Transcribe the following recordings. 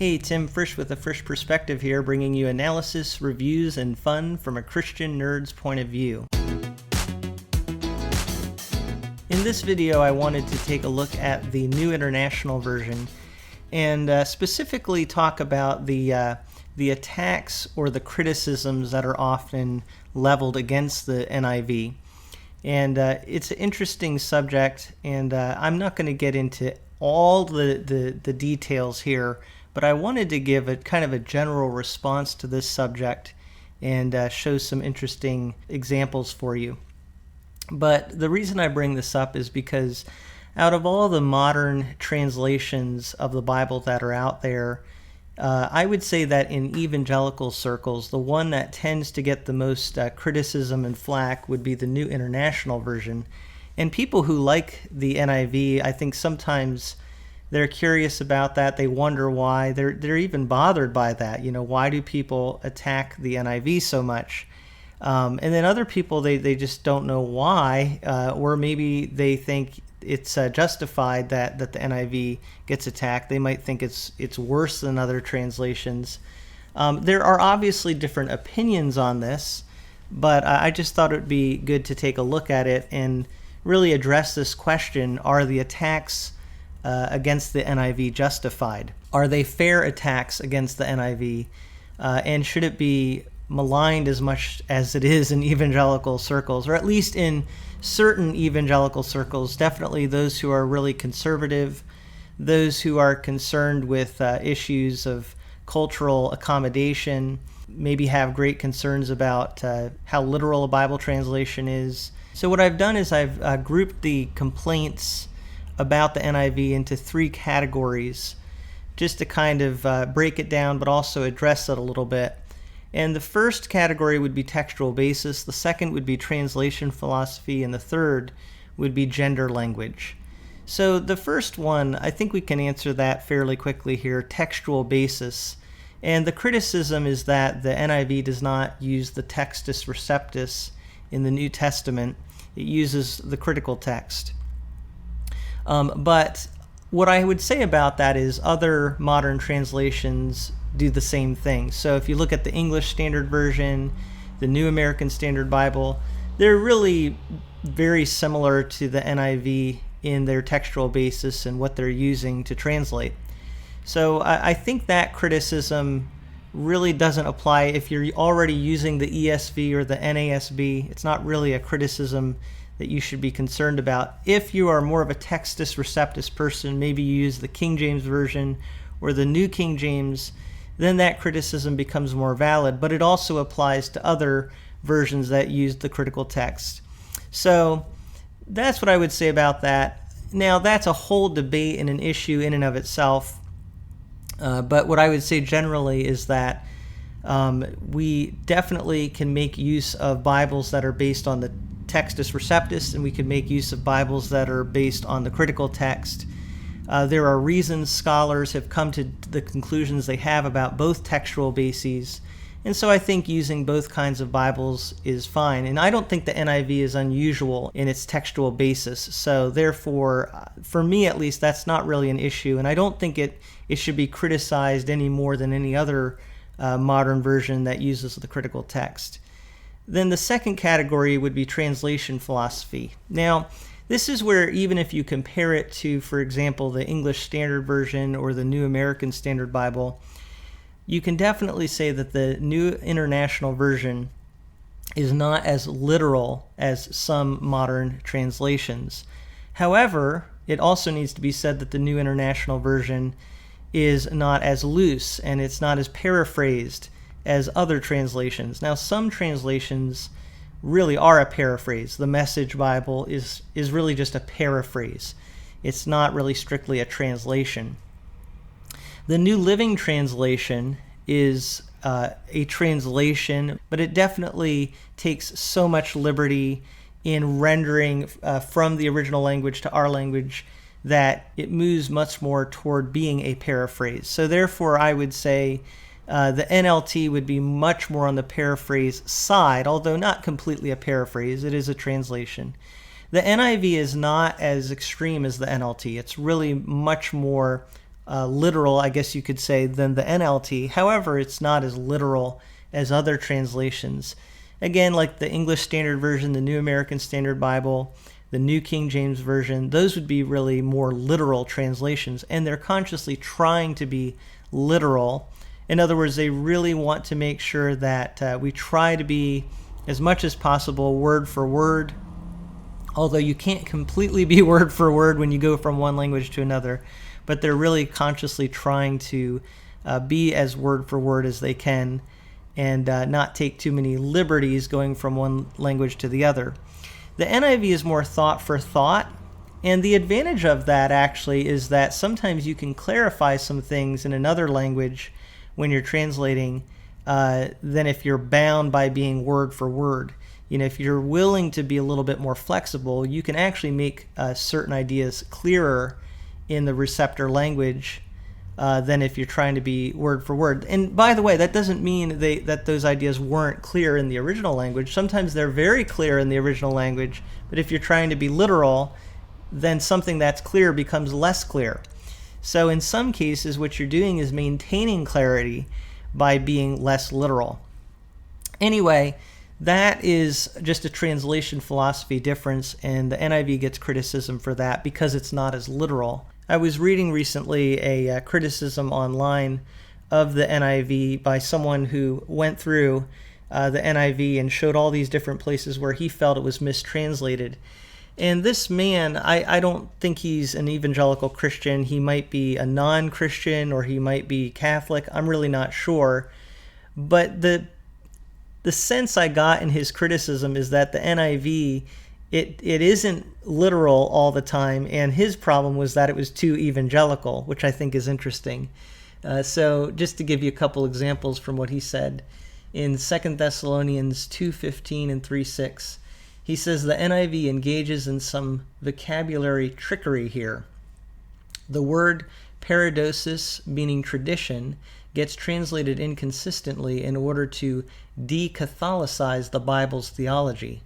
Hey, Tim Frisch with a Frisch Perspective here, bringing you analysis, reviews, and fun from a Christian nerd's point of view. In this video, I wanted to take a look at the New International Version and specifically talk about the attacks or the criticisms that are often leveled against the NIV. And it's an interesting subject, and I'm not going to get into all the details here, but I wanted to give a kind of a general response to this subject and show some interesting examples for you. But the reason I bring this up is because out of all the modern translations of the Bible that are out there, I would say that in evangelical circles, the one that tends to get the most criticism and flack would be the New International Version. And people who like the NIV, I think sometimes they're curious about that. They wonder why. They're even bothered by that. You know, why do people attack the NIV so much? And then other people, they just don't know why, or maybe they think it's justified that the NIV gets attacked. They might think it's worse than other translations. There are obviously different opinions on this, but I just thought it would be good to take a look at it and really address this question: are the attacks against the NIV justified? Are they fair attacks against the NIV? And should it be maligned as much as it is in evangelical circles, or at least in certain evangelical circles, definitely those who are really conservative, those who are concerned with issues of cultural accommodation, maybe have great concerns about how literal a Bible translation is. So what I've done is I've grouped the complaints about the NIV into three categories, just to kind of break it down, but also address it a little bit. And the first category would be textual basis, the second would be translation philosophy, and the third would be gender language. So the first one, I think we can answer that fairly quickly here, textual basis. And the criticism is that the NIV does not use the textus receptus in the New Testament. It uses the critical text. But what I would say about that is other modern translations do the same thing. So if you look at the English Standard Version, the New American Standard Bible, they're really very similar to the NIV in their textual basis and what they're using to translate. So I think that criticism really doesn't apply if you're already using the ESV or the NASB. It's not really a criticism that you should be concerned about. If you are more of a textus receptus person, maybe you use the King James Version or the New King James, then that criticism becomes more valid, but it also applies to other versions that use the critical text. So that's what I would say about that. Now, that's a whole debate and an issue in and of itself, but what I would say generally is that we definitely can make use of Bibles that are based on the textus receptus, and we can make use of Bibles that are based on the critical text. There are reasons scholars have come to the conclusions they have about both textual bases, and so I think using both kinds of Bibles is fine. And I don't think the NIV is unusual in its textual basis, so therefore, for me at least, that's not really an issue, and I don't think it should be criticized any more than any other modern version that uses the critical text. Then the second category would be translation philosophy. Now, this is where even if you compare it to, for example, the English Standard Version or the New American Standard Bible, you can definitely say that the New International Version is not as literal as some modern translations. However, it also needs to be said that the New International Version is not as loose and it's not as paraphrased as other translations. Now, some translations really are a paraphrase. The Message Bible is really just a paraphrase. It's not really strictly a translation. The New Living Translation is a translation, but it definitely takes so much liberty in rendering from the original language to our language that it moves much more toward being a paraphrase. So therefore, I would say the NLT would be much more on the paraphrase side, although not completely a paraphrase. It is a translation. The NIV is not as extreme as the NLT. It's really much more literal, I guess you could say, than the NLT. However, it's not as literal as other translations. Again, like the English Standard Version, the New American Standard Bible, the New King James Version, those would be really more literal translations, and they're consciously trying to be literal. In other words, they really want to make sure that we try to be, as much as possible, word for word, although you can't completely be word for word when you go from one language to another, but they're really consciously trying to be as word for word as they can, and not take too many liberties going from one language to the other. The NIV is more thought for thought, and the advantage of that actually is that sometimes you can clarify some things in another language when you're translating than if you're bound by being word for word. If you're willing to be a little bit more flexible, you can actually make certain ideas clearer in the receptor language than if you're trying to be word for word. And by the way, that doesn't mean that those ideas weren't clear in the original language. Sometimes they're very clear in the original language, but if you're trying to be literal, then something that's clear becomes less clear. So in some cases, what you're doing is maintaining clarity by being less literal. Anyway, that is just a translation philosophy difference, and the NIV gets criticism for that because it's not as literal. I was reading recently a criticism online of the NIV by someone who went through the NIV and showed all these different places where he felt it was mistranslated. And this man, I don't think he's an evangelical Christian. He might be a non-Christian, or he might be Catholic. I'm really not sure. But the sense I got in his criticism is that the NIV, it isn't literal all the time, and his problem was that it was too evangelical, which I think is interesting. So just to give you a couple examples from what he said, in 2 Thessalonians 2:15 and 3:6, he says the NIV engages in some vocabulary trickery here. The word paradosis, meaning tradition, gets translated inconsistently in order to de-Catholicize the Bible's theology.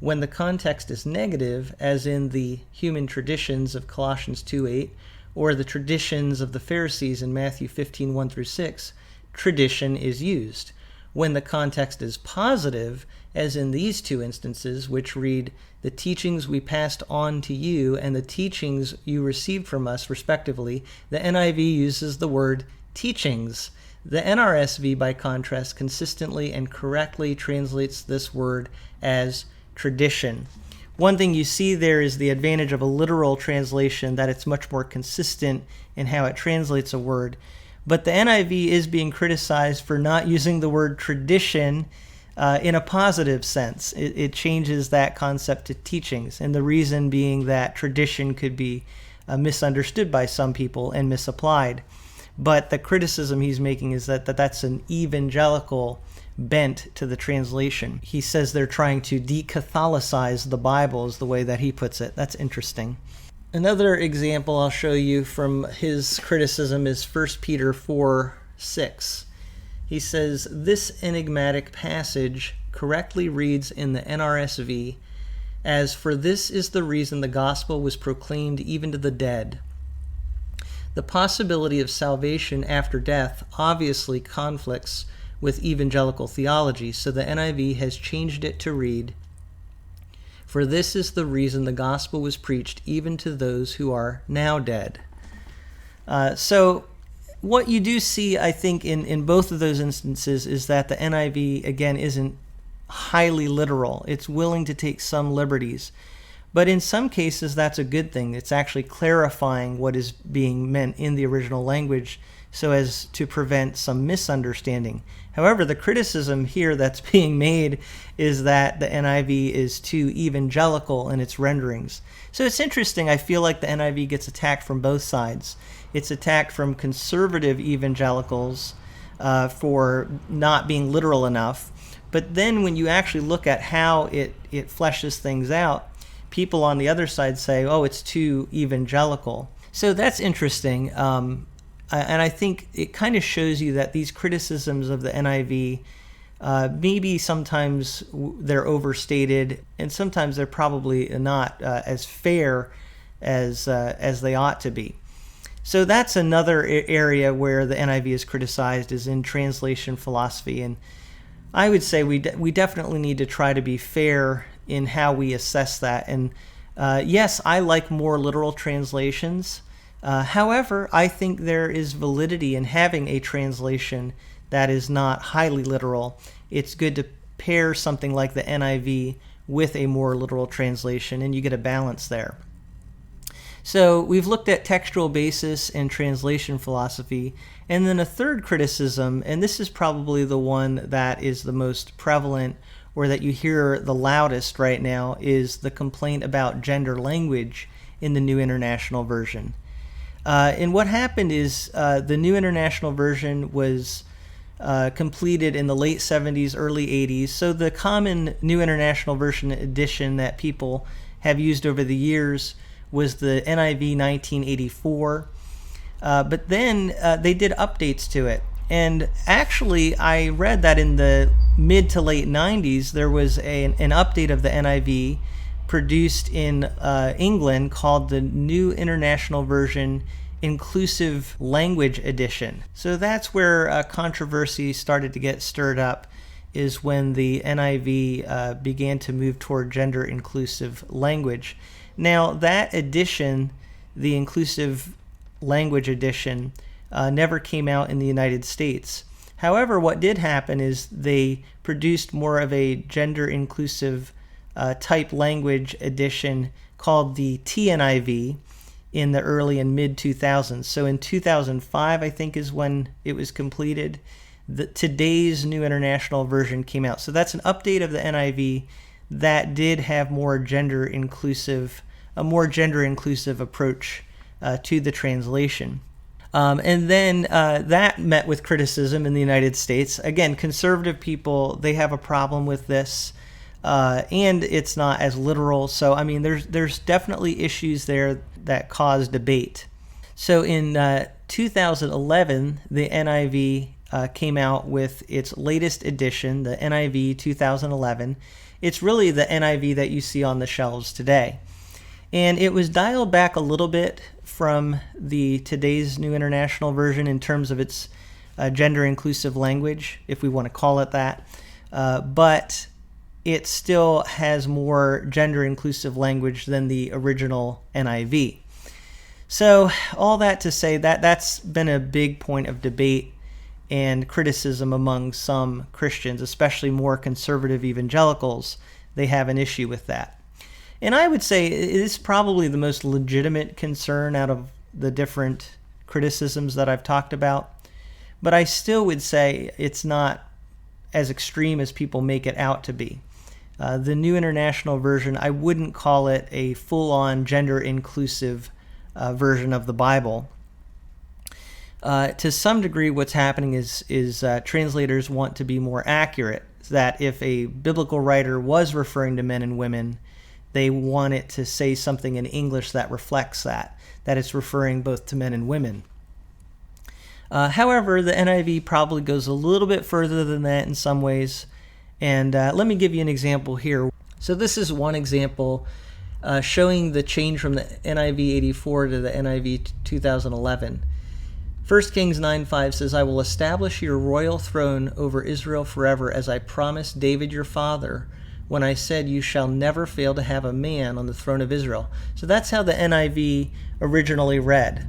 When the context is negative, as in the human traditions of Colossians 2:8, or the traditions of the Pharisees in Matthew 15:1 through 6, tradition is used. When the context is positive, as in these two instances, which read, the teachings we passed on to you and the teachings you received from us, respectively, the NIV uses the word teachings. The NRSV, by contrast, consistently and correctly translates this word as tradition. One thing you see there is the advantage of a literal translation, that it's much more consistent in how it translates a word. But the NIV is being criticized for not using the word tradition in a positive sense. It changes that concept to teachings, and the reason being that tradition could be misunderstood by some people and misapplied. But the criticism he's making is that that's an evangelical bent to the translation. He says they're trying to de-Catholicize the Bible, is the way that he puts it. That's interesting. Another example I'll show you from his criticism is 1 Peter 4:6. He says, this enigmatic passage correctly reads in the NRSV as, for this is the reason the gospel was proclaimed even to the dead. The possibility of salvation after death obviously conflicts with evangelical theology, so the NIV has changed it to read, for this is the reason the gospel was preached even to those who are now dead. So what you do see, I think, in both of those instances is that the NIV, again, isn't highly literal. It's willing to take some liberties. But in some cases, that's a good thing. It's actually clarifying what is being meant in the original language so as to prevent some misunderstanding. However, the criticism here that's being made is that the NIV is too evangelical in its renderings. So it's interesting. I feel like the NIV gets attacked from both sides. It's attacked from conservative evangelicals for not being literal enough. But then when you actually look at how it fleshes things out, people on the other side say, oh, it's too evangelical. So that's interesting. And I think it kind of shows you that these criticisms of the NIV, maybe sometimes they're overstated, and sometimes they're probably not as fair as they ought to be. So that's another area where the NIV is criticized, is in translation philosophy. And I would say we definitely need to try to be fair in how we assess that. And yes, I like more literal translations. However, I think there is validity in having a translation that is not highly literal. It's good to pair something like the NIV with a more literal translation, and you get a balance there. So we've looked at textual basis and translation philosophy, and then a third criticism, and this is probably the one that is the most prevalent or that you hear the loudest right now, is the complaint about gender language in the New International Version. And what happened is the New International Version was completed in the late 70s, early 80s. So the common New International Version edition that people have used over the years was the NIV 1984. But then they did updates to it. And actually, I read that in the mid to late 90s, there was an update of the NIV produced in England called the New International Version Inclusive Language Edition. So that's where controversy started to get stirred up, is when the NIV began to move toward gender inclusive language. Now that edition, the Inclusive Language Edition, never came out in the United States. However, what did happen is they produced more of a gender inclusive type language edition called the TNIV in the early and mid 2000s. So in 2005, I think, is when it was completed. Today's New International Version came out. So that's an update of the NIV that did have a more gender inclusive approach to the translation. And then that met with criticism in the United States. Again, conservative people, they have a problem with this, and it's not as literal. So, I mean, there's definitely issues there that cause debate. So in 2011, the NIV came out with its latest edition, the NIV 2011. It's really the NIV that you see on the shelves today. And it was dialed back a little bit from today's New International Version in terms of its gender inclusive language, if we want to call it that. But it still has more gender inclusive language than the original NIV. So all that to say that that's been a big point of debate and criticism among some Christians, especially more conservative evangelicals. They have an issue with that. And I would say it is probably the most legitimate concern out of the different criticisms that I've talked about. But I still would say it's not as extreme as people make it out to be. The New International Version, I wouldn't call it a full-on gender-inclusive version of the Bible. To some degree, what's happening is translators want to be more accurate, that if a biblical writer was referring to men and women, they want it to say something in English that reflects that it's referring both to men and women. However, the NIV probably goes a little bit further than that in some ways. And let me give you an example here. So this is one example showing the change from the NIV 84 to the NIV 2011. 1 Kings 9:5 says, "I will establish your royal throne over Israel forever, as I promised David your father, when I said, you shall never fail to have a man on the throne of Israel." So that's how the NIV originally read.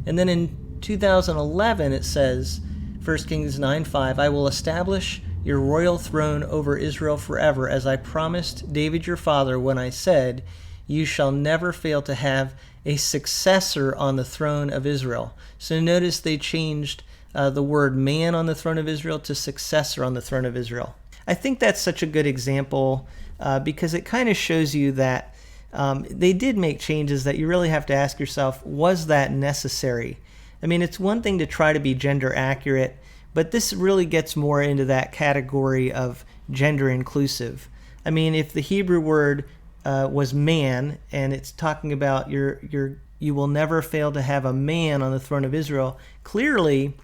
And then in 2011 it says, 1 Kings 9:5, "I will establish your royal throne over Israel forever, as I promised David your father when I said, you shall never fail to have a successor on the throne of Israel." So notice they changed the word man on the throne of Israel to successor on the throne of Israel. I think that's such a good example because it kind of shows you that they did make changes that you really have to ask yourself, was that necessary? I mean, it's one thing to try to be gender accurate, but this really gets more into that category of gender inclusive. I mean, if the Hebrew word was man, and it's talking about you will never fail to have a man on the throne of Israel, clearly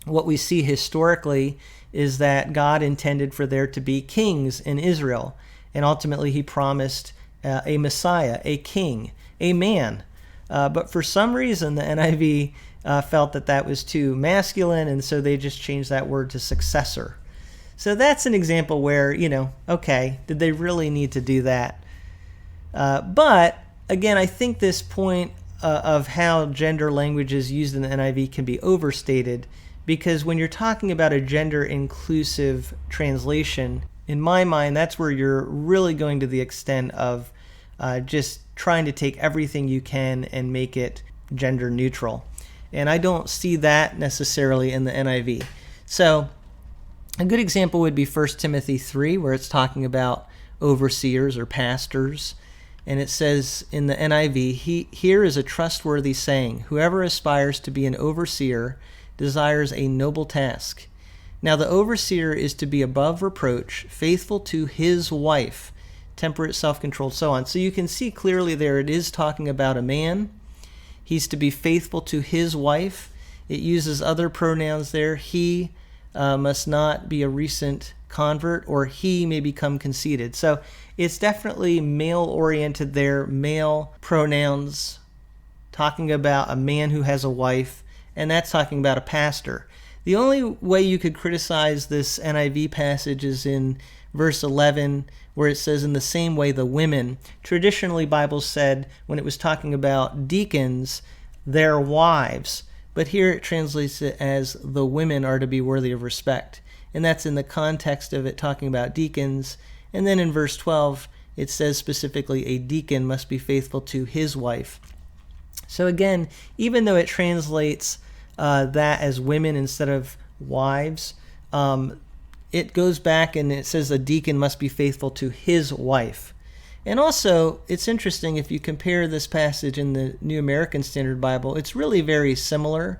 what we see historically is that God intended for there to be kings in Israel, and ultimately he promised a Messiah, a king, a man. But for some reason, the NIV felt that that was too masculine, and so they just changed that word to successor. So that's an example where, okay, did they really need to do that? But again, I think this point of how gender language is used in the NIV can be overstated, because when you're talking about a gender-inclusive translation, in my mind, that's where you're really going to the extent of just trying to take everything you can and make it gender neutral. And I don't see that necessarily in the NIV. So a good example would be 1 Timothy 3, where it's talking about overseers or pastors. And it says in the NIV, here is a trustworthy saying, whoever aspires to be an overseer desires a noble task. Now the overseer is to be above reproach, faithful to his wife, temperate, self-controlled, so on. So you can see clearly there it is talking about a man. He's to be faithful to his wife. It uses other pronouns there. He must not be a recent convert, or he may become conceited. So it's definitely male-oriented there, male pronouns, talking about a man who has a wife, and that's talking about a pastor. The only way you could criticize this NIV passage is in verse 11, where it says, in the same way the women. Traditionally, Bible said, when it was talking about deacons, their wives. But here it translates it as the women are to be worthy of respect. And that's in the context of it talking about deacons. And then in verse 12, it says specifically a deacon must be faithful to his wife. So again, even though it translates that as women instead of wives, it goes back and it says a deacon must be faithful to his wife. And also, it's interesting, if you compare this passage in the New American Standard Bible, it's really very similar.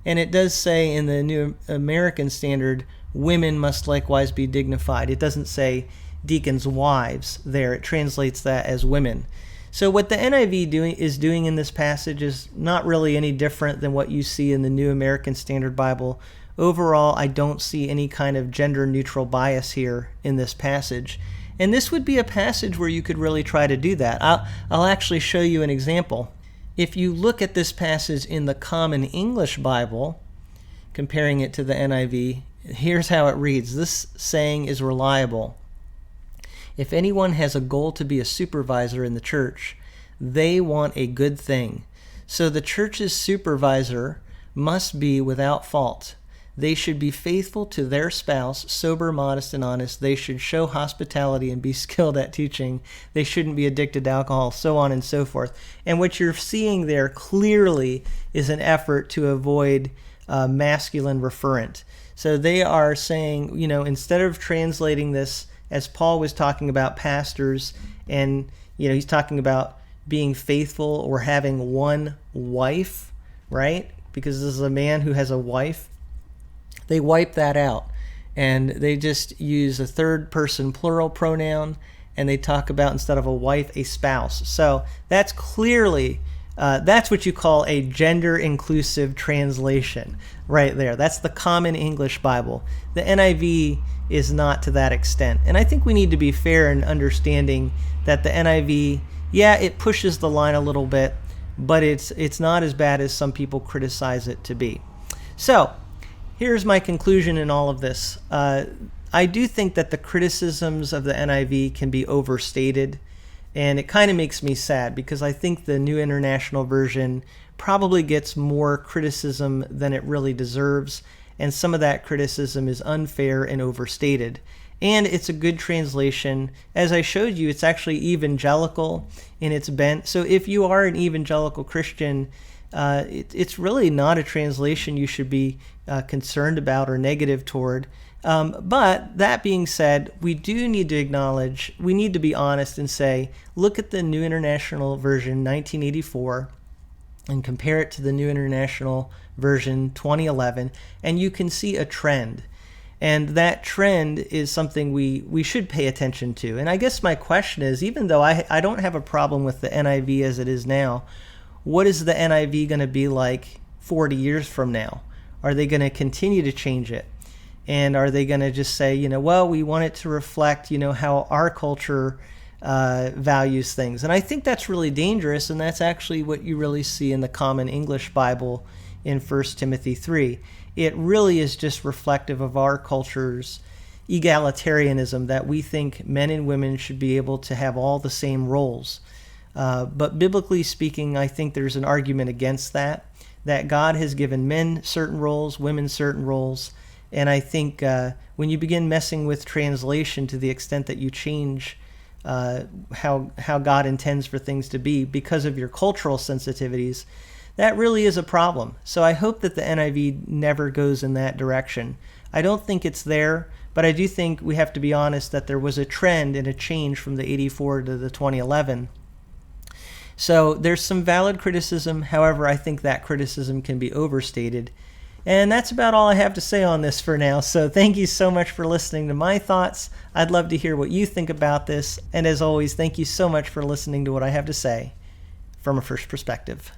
And it does say in the New American Standard, women must likewise be dignified. It doesn't say deacons' wives there. It translates that as women. So what the NIV is doing in this passage is not really any different than what you see in the New American Standard Bible. Overall, I don't see any kind of gender-neutral bias here in this passage. And this would be a passage where you could really try to do that. I'll actually show you an example. If you look at this passage in the Common English Bible, comparing it to the NIV, here's how it reads. This saying is reliable. If anyone has a goal to be a supervisor in the church, they want a good thing. So the church's supervisor must be without fault. They should be faithful to their spouse, sober, modest, and honest. They should show hospitality and be skilled at teaching. They shouldn't be addicted to alcohol, so on and so forth. And what you're seeing there clearly is an effort to avoid masculine referent. So they are saying, instead of translating this as Paul was talking about pastors, and he's talking about being faithful or having one wife, right? Because this is a man who has a wife. They wipe that out, and they just use a third person plural pronoun, and they talk about, instead of a wife, a spouse. So that's clearly, that's what you call a gender inclusive translation right there. That's the Common English Bible. The NIV is not to that extent. And I think we need to be fair in understanding that the NIV, it pushes the line a little bit, but it's not as bad as some people criticize it to be. So here's my conclusion in all of this. I do think that the criticisms of the NIV can be overstated, and it kind of makes me sad, because I think the New International Version probably gets more criticism than it really deserves, and some of that criticism is unfair and overstated. And it's a good translation. As I showed you, it's actually evangelical in its bent. So if you are an evangelical Christian, it's really not a translation you should be concerned about or negative toward. But that being said, we do need to acknowledge, we need to be honest and say, look at the New International Version 1984 and compare it to the New International Version 2011, and you can see a trend. And that trend is something we should pay attention to. And I guess my question is, even though I don't have a problem with the NIV as it is now, what is the NIV going to be like 40 years from now? Are they going to continue to change it? And are they going to just say, we want it to reflect, how our culture values things. And I think that's really dangerous, and that's actually what you really see in the Common English Bible in 1 Timothy 3. It really is just reflective of our culture's egalitarianism, that we think men and women should be able to have all the same roles. But biblically speaking, I think there's an argument against that God has given men certain roles, women certain roles. And I think when you begin messing with translation to the extent that you change how God intends for things to be because of your cultural sensitivities, that really is a problem. So I hope that the NIV never goes in that direction. I don't think it's there, but I do think we have to be honest that there was a trend and a change from the 84 to the 2011. So there's some valid criticism. However, I think that criticism can be overstated. And that's about all I have to say on this for now. So thank you so much for listening to my thoughts. I'd love to hear what you think about this. And as always, thank you so much for listening to what I have to say from a first perspective.